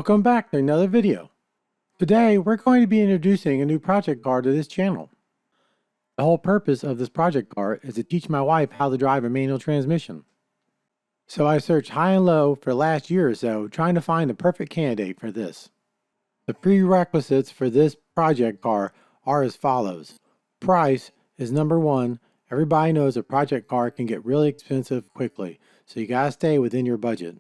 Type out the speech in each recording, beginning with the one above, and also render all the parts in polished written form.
Welcome back to another video. Today we're going to be introducing a new project car to this channel. The whole purpose of this project car is to teach my wife how to drive a manual transmission. So I searched high and low for the last year or so trying to find the perfect candidate for this. The prerequisites for this project car are as follows. Price is number one. Everybody knows a project car can get really expensive quickly, so you gotta stay within your budget.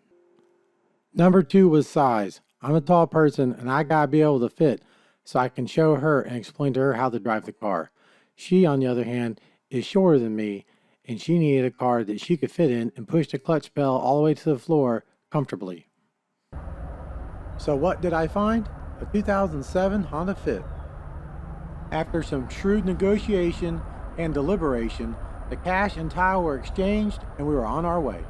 Number two was size. I'm a tall person and I gotta be able to fit so I can show her and explain to her how to drive the car. She, on the other hand, is shorter than me and she needed a car that she could fit in and push the clutch pedal all the way to the floor comfortably. So what did I find? A 2007 Honda Fit. After some shrewd negotiation and deliberation, the cash and tile were exchanged and we were on our way.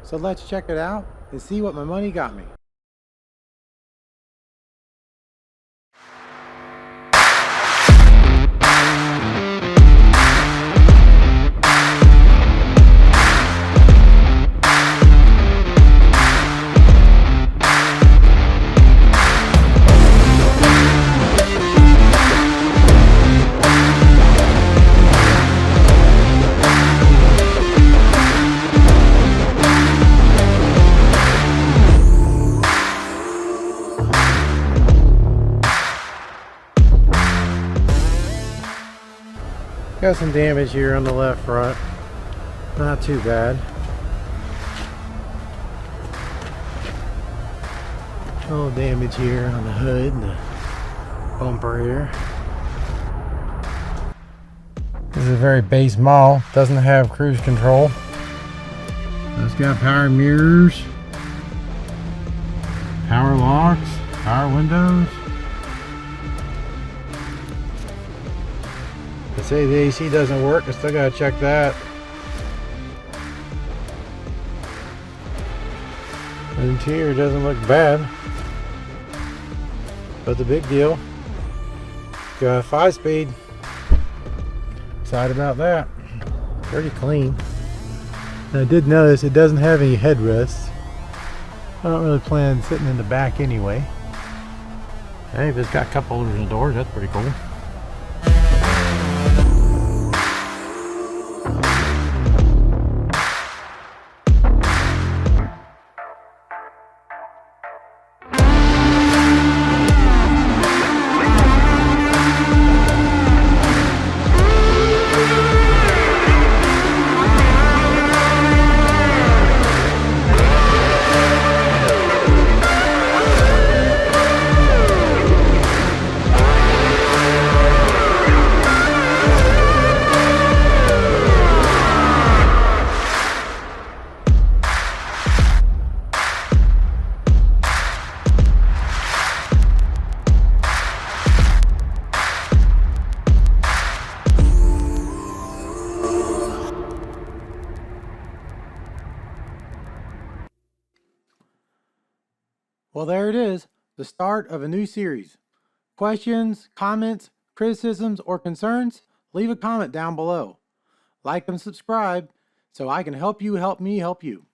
So let's check it out and see what my money got me. Got some damage here on the left front. Not too bad. A little damage here on the hood and the bumper here. This is a very base model. Doesn't have cruise control. It's got power mirrors, power locks, power windows. They say the AC doesn't work, I still gotta check that. The interior doesn't look bad, but the big deal, got a 5-speed. Excited about that. Pretty clean. And I did notice it doesn't have any headrests. I don't really plan on sitting in the back anyway. Hey, if it's got cup holders in the doors, that's pretty cool. Well, there it is, the start of a new series. Questions, comments, criticisms, or concerns? Leave a comment down below. Like and subscribe so I can help you help me help you.